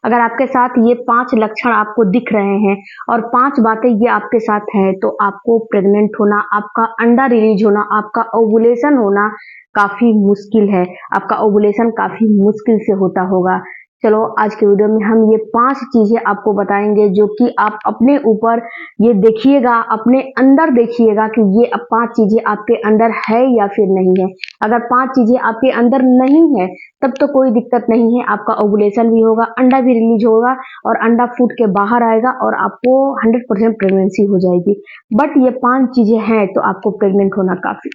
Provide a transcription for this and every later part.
अगर आपके साथ ये 5 लक्षण आपको दिख रहे हैं और 5 बातें ये आपके साथ हैं, तो आपको प्रेग्नेंट होना, आपका अंडा रिलीज होना, आपका ओवुलेशन होना काफ़ी मुश्किल है। आपका ओवुलेशन काफ़ी मुश्किल से होता होगा। चलो आज के वीडियो में हम ये 5 चीज़ें आपको बताएँगे जो कि आप अपने ऊपर ये देखिएगा, अपने अंदर देखिएगा कि ये 5 चीज़ें आपके अंदर है या फिर नहीं है। अगर 5 चीज़ें आपके अंदर नहीं है, तब तो कोई दिक्कत नहीं है, आपका ओवुलेशन भी होगा, अंडा भी रिलीज होगा और अंडा फूट के बाहर आएगा और आपको 100% प्रेगनेंसी हो जाएगी। बट ये 5 चीज़ें हैं तो आपको प्रेग्नेंट होना काफ़ी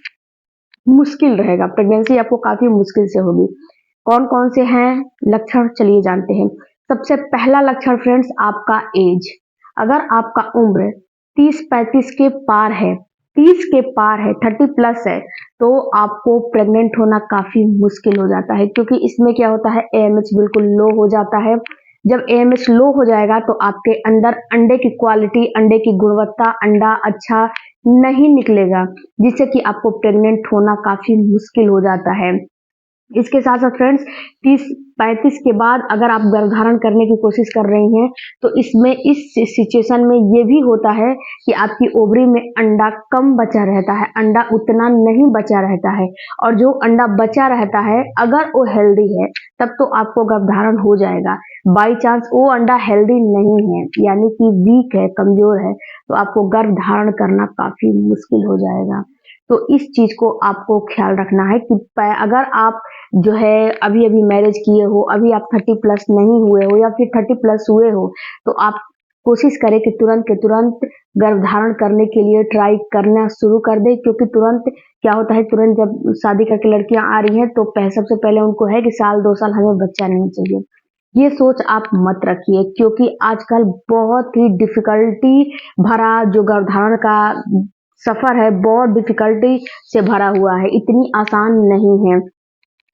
मुश्किल रहेगा, प्रेगनेंसी आपको काफ़ी मुश्किल से होगी। कौन-कौन से हैं लक्षण, चलिए जानते हैं। सबसे पहला लक्षण फ्रेंड्स, आपका एज। अगर आपका उम्र 30-35 के पार है, 30 के पार है, 30 प्लस है, तो आपको प्रेग्नेंट होना काफ़ी मुश्किल हो जाता है, क्योंकि इसमें क्या होता है, एएमएच बिल्कुल लो हो जाता है। जब एएमएच लो हो जाएगा तो आपके अंदर अंडे की क्वालिटी, अंडे की गुणवत्ता, अंडा अच्छा नहीं निकलेगा, जिससे कि आपको प्रेग्नेंट होना काफ़ी मुश्किल हो जाता है। इसके साथ साथ फ्रेंड्स 30-35 के बाद अगर आप गर्भधारण करने की कोशिश कर रही हैं, तो इसमें इस सिचुएशन में ये भी होता है कि आपकी ओवरी में अंडा कम बचा रहता है, अंडा उतना नहीं बचा रहता है, और जो अंडा बचा रहता है अगर वो हेल्दी है तब तो आपको गर्भधारण हो जाएगा। बाई चांस वो अंडा हेल्दी नहीं है, यानी कि वीक है, कमजोर है, तो आपको गर्भधारण करना काफी मुश्किल हो जाएगा। तो इस चीज को आपको ख्याल रखना है कि अगर आप जो है अभी अभी मैरिज किए हो, अभी आप 30 प्लस नहीं हुए हो या फिर 30 प्लस हुए हो, तो आप कोशिश करें कि तुरंत के तुरंत गर्भधारण करने के लिए ट्राई करना शुरू कर दें, क्योंकि तुरंत क्या होता है, तुरंत जब शादी करके लड़कियां आ रही हैं तो सबसे पहले उनको है कि साल 2 साल हमें बच्चा नहीं चाहिए। ये सोच आप मत रखिए, क्योंकि आजकल बहुत ही डिफिकल्टी भरा जो गर्भधारण का सफर है, बहुत डिफिकल्टी से भरा हुआ है, इतनी आसान नहीं है।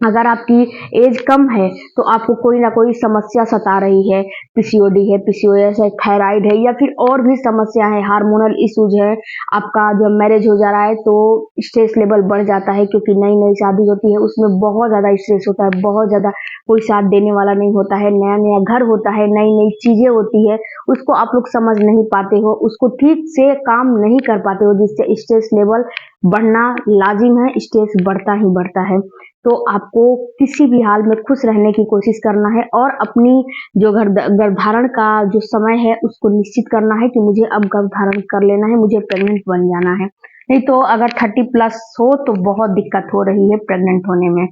अगर आपकी एज कम है तो आपको कोई ना कोई समस्या सता रही है, पीसीओडी है, पीसीओएस है, थायराइड है, या फिर और भी समस्या है, हार्मोनल इश्यूज है, आपका जब मैरिज हो जा रहा है तो स्ट्रेस लेवल बढ़ जाता है, क्योंकि नई नई शादी होती है, उसमें बहुत ज़्यादा स्ट्रेस होता है, बहुत ज़्यादा कोई साथ देने वाला नहीं होता है, नया नया घर होता है, नई नई चीज़ें होती है, उसको आप लोग समझ नहीं पाते हो, उसको ठीक से काम नहीं कर पाते हो, जिससे स्ट्रेस लेवल बढ़ना लाजिम है, स्ट्रेस बढ़ता ही बढ़ता है। तो आपको किसी भी हाल में खुश रहने की कोशिश करना है और अपनी जो गर्भधारण का जो समय है उसको निश्चित करना है कि मुझे अब गर्भधारण कर लेना है, मुझे प्रेग्नेंट बन जाना है। नहीं तो अगर 30 प्लस हो तो बहुत दिक्कत हो रही है प्रेग्नेंट होने में।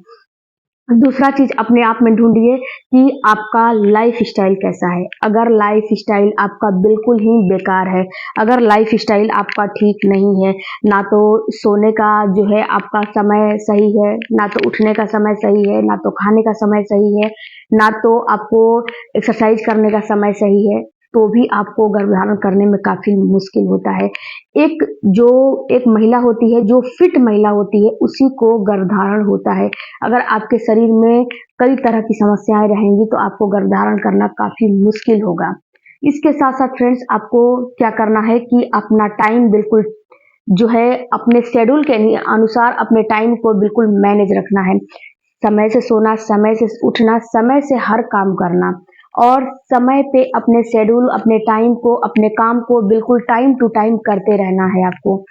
दूसरा चीज अपने आप में ढूंढिए कि आपका लाइफ स्टाइल कैसा है। अगर लाइफ स्टाइल आपका बिल्कुल ही बेकार है, अगर लाइफ स्टाइल आपका ठीक नहीं है, ना तो सोने का जो है आपका समय सही है, ना तो उठने का समय सही है, ना तो खाने का समय सही है, ना तो आपको एक्सरसाइज करने का समय सही है, तो भी आपको गर्भधारण करने में काफी मुश्किल होता है। एक जो एक महिला होती है, जो फिट महिला होती है, उसी को गर्भधारण होता है। अगर आपके शरीर में कई तरह की समस्याएं रहेंगी तो आपको गर्भधारण करना काफी मुश्किल होगा। इसके साथ साथ फ्रेंड्स आपको क्या करना है कि अपना टाइम बिल्कुल जो है अपने शेड्यूल के अनुसार अपने टाइम को बिल्कुल मैनेज रखना है। समय से सोना, समय से उठना, समय से हर काम करना, और समय पे अपने शेड्यूल, अपने टाइम को, अपने काम को बिल्कुल टाइम टू टाइम करते रहना है आपको।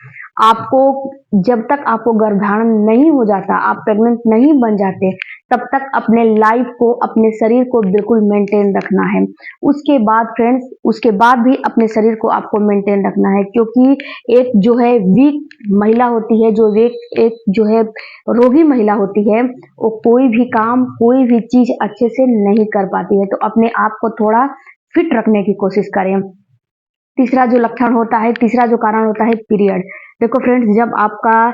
आपको जब तक आपको गर्भधारण नहीं हो जाता, आप प्रेग्नेंट नहीं बन जाते, तब तक अपने लाइफ को, अपने शरीर को बिल्कुल मेंटेन रखना है। उसके बाद फ्रेंड्स, उसके बाद भी अपने शरीर को आपको मेंटेन रखना है, क्योंकि एक जो है वीक महिला होती है, जो एक जो है रोगी महिला होती है, वो कोई भी काम, कोई भी चीज अच्छे से नहीं कर पाती है। तो अपने आप को थोड़ा फिट रखने की कोशिश करें। तीसरा जो लक्षण होता है, तीसरा जो कारण होता है, पीरियड। देखो फ्रेंड्स, जब आपका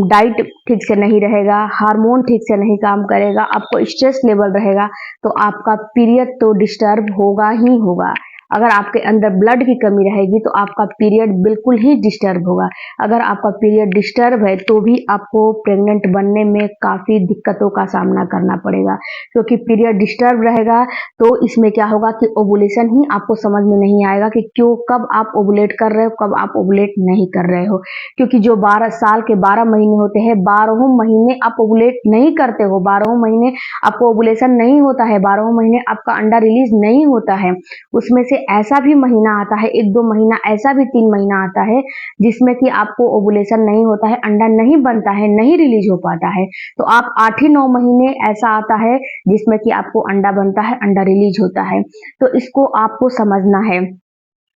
डाइट ठीक से नहीं रहेगा, हार्मोन ठीक से नहीं काम करेगा, आपको स्ट्रेस लेवल रहेगा, तो आपका पीरियड तो डिस्टर्ब होगा ही होगा। अगर आपके अंदर ब्लड की कमी रहेगी तो आपका पीरियड बिल्कुल ही डिस्टर्ब होगा। अगर आपका पीरियड डिस्टर्ब है तो भी आपको प्रेग्नेंट बनने में काफ़ी दिक्कतों का सामना करना पड़ेगा, क्योंकि पीरियड डिस्टर्ब रहेगा तो इसमें क्या होगा कि ओवुलेशन ही आपको समझ में नहीं आएगा कि क्यों, कब आप ओवुलेट कर रहे हो, कब आप ओवुलेट नहीं कर रहे हो। क्योंकि जो 12 साल के 12 महीने होते हैं, 12 महीने आप ओवुलेट नहीं करते हो, 12 महीने आपको ओवुलेशन नहीं होता है, 12 महीने आपका अंडा रिलीज नहीं होता है। उसमें से ऐसा भी महीना आता है, 1-2 महीना ऐसा भी 3 महीना आता है जिसमें कि आपको ओवुलेशन नहीं होता है, अंडा नहीं बनता है, नहीं रिलीज हो पाता है। तो आप 8 ही 9 महीने ऐसा आता है जिसमें कि आपको अंडा बनता है, अंडा रिलीज होता है। तो इसको आपको समझना है।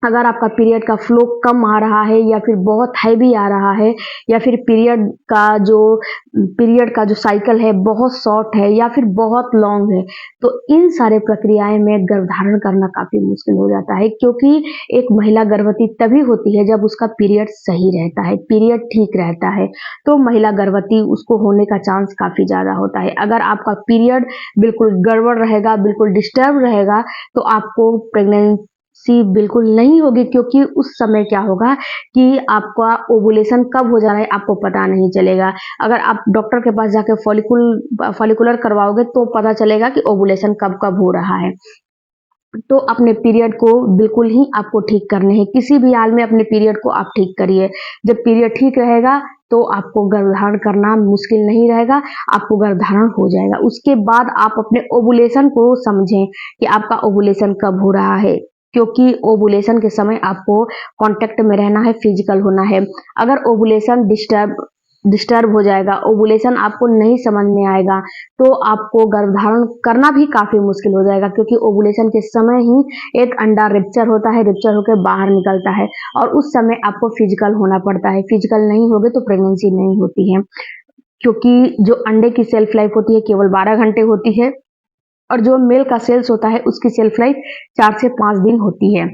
अगर आपका पीरियड का फ्लो कम आ रहा है या फिर बहुत हैवी आ रहा है, या फिर पीरियड का जो साइकिल है बहुत शॉर्ट है या फिर बहुत लॉन्ग है, तो इन सारे प्रक्रियाएं में गर्भधारण करना काफ़ी मुश्किल हो जाता है, क्योंकि एक महिला गर्भवती तभी होती है जब उसका पीरियड सही रहता है, पीरियड ठीक रहता है, तो महिला गर्भवती उसको होने का चांस काफ़ी ज़्यादा होता है। अगर आपका पीरियड बिल्कुल गड़बड़ रहेगा, बिल्कुल डिस्टर्ब रहेगा, तो आपको प्रेगनेंसी बिल्कुल नहीं होगी, क्योंकि उस समय क्या होगा कि आपका ओवुलेशन कब हो जा रहा है आपको पता नहीं चलेगा। अगर आप डॉक्टर के पास जाके फॉलिकुलर करवाओगे तो पता चलेगा कि ओवुलेशन कब कब हो रहा है। तो अपने पीरियड को बिल्कुल ही आपको ठीक करने हैं, किसी भी हाल में अपने पीरियड को आप ठीक करिए। जब पीरियड ठीक रहेगा तो आपको गर्भधारण करना मुश्किल नहीं रहेगा, आपको गर्भधारण हो जाएगा। उसके बाद आप अपने ओवुलेशन को समझें कि आपका ओवुलेशन कब हो रहा है, क्योंकि ओवुलेशन के समय आपको कांटेक्ट में रहना है, फिजिकल होना है। अगर ओवुलेशन डिस्टर्ब हो जाएगा, ओवुलेशन आपको नहीं समझ में आएगा, तो आपको गर्भधारण करना भी काफ़ी मुश्किल हो जाएगा, क्योंकि ओवुलेशन के समय ही एक अंडा रप्चर होता है, रप्चर होकर बाहर निकलता है और उस समय आपको फिजिकल होना पड़ता है। फिजिकल नहीं होगे तो प्रेगनेंसी नहीं होती है, क्योंकि जो अंडे की सेल्फ लाइफ होती है केवल 12 घंटे होती है और जो मेल का सेल्स होता है उसकी सेल्फ लाइफ 4 से 5 दिन होती है।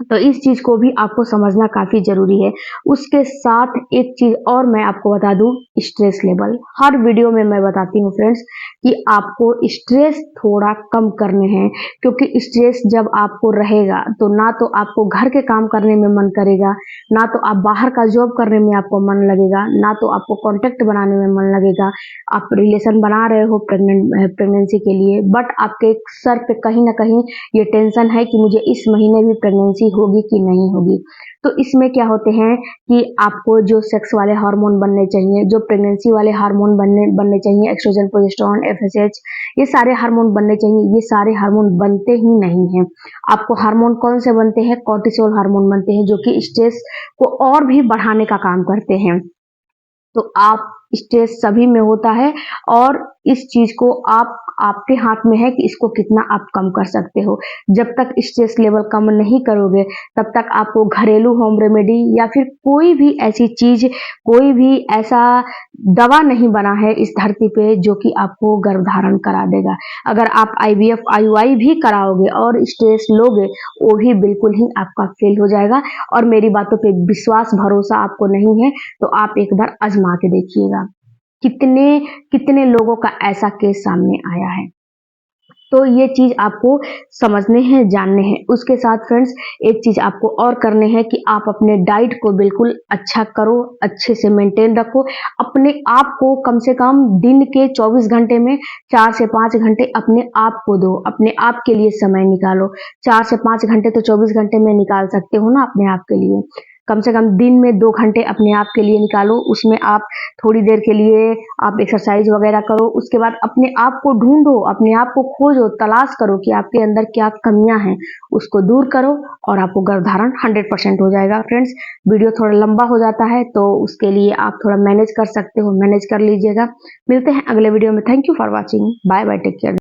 तो इस चीज़ को भी आपको समझना काफ़ी ज़रूरी है। उसके साथ एक चीज़ और मैं आपको बता दूँ, स्ट्रेस लेवल। हर वीडियो में मैं बताती हूँ फ्रेंड्स कि आपको स्ट्रेस थोड़ा कम करने हैं, क्योंकि स्ट्रेस जब आपको रहेगा तो ना तो आपको घर के काम करने में मन करेगा, ना तो आप बाहर का जॉब करने में आपको मन लगेगा, ना तो आपको कॉन्टैक्ट बनाने में मन लगेगा। आप रिलेशन बना रहे हो प्रेगनेंसी के लिए, बट आपके सर पे कहीं न कहीं ये टेंशन है कि मुझे इस महीने भी प्रेगनेंसी होगी कि नहीं होगी। तो इसमें क्या होते हैं कि आपको जो सेक्स वाले हार्मोन बनने चाहिए, जो प्रेगनेंसी वाले हार्मोन बनने चाहिए, एस्ट्रोजन, प्रोजेस्टेरोन, एफएसएच, ये सारे हार्मोन बनने चाहिए, ये सारे हार्मोन बनते ही नहीं हैं। आपको हार्मोन कौन से बनते हैं? कॉर्टिसोल हार्मोन बनते हैं, जो कि स्ट्रेस को और भी बढ़ाने का काम करते हैं। तो आप स्ट्रेस सभी में होता है और इस चीज को आपके हाथ में है कि इसको कितना आप कम कर सकते हो। जब तक स्ट्रेस लेवल कम नहीं करोगे तब तक आपको घरेलू होम रेमेडी या फिर कोई भी ऐसी चीज, कोई भी ऐसा दवा नहीं बना है इस धरती पे जो कि आपको गर्भधारण करा देगा। अगर आप आईवीएफ आईयूआई भी कराओगे और स्ट्रेस लोगे, वो भी बिल्कुल ही आपका फेल हो जाएगा। और मेरी बातों पे विश्वास भरोसा आपको नहीं है तो आप एक बार आजमा के देखिएगा। कितने कितने लोगों का ऐसा केस सामने आया है। तो ये चीज आपको समझने हैं, जानने हैं। उसके साथ फ्रेंड्स एक चीज आपको और करने हैं कि आप अपने डाइट को बिल्कुल अच्छा करो, अच्छे से मेंटेन रखो। अपने आप को कम से कम दिन के 24 घंटे में 4 से 5 घंटे अपने आप को दो, अपने आप के लिए समय निकालो। 4 से 5 घंटे तो 24 घंटे में निकाल सकते हो ना अपने आप के लिए। कम से कम दिन में 2 घंटे अपने आप के लिए निकालो, उसमें आप थोड़ी देर के लिए आप एक्सरसाइज वगैरह करो। उसके बाद अपने आप को ढूंढो, अपने आप को खोजो, तलाश करो कि आपके अंदर क्या कमियां हैं, उसको दूर करो और आपको गर्भधारण 100% हो जाएगा। फ्रेंड्स, वीडियो थोड़ा लंबा हो जाता है तो उसके लिए आप थोड़ा मैनेज कर सकते हो, मैनेज कर लीजिएगा। मिलते हैं अगले वीडियो में। Thank you for watching. Bye bye, take care.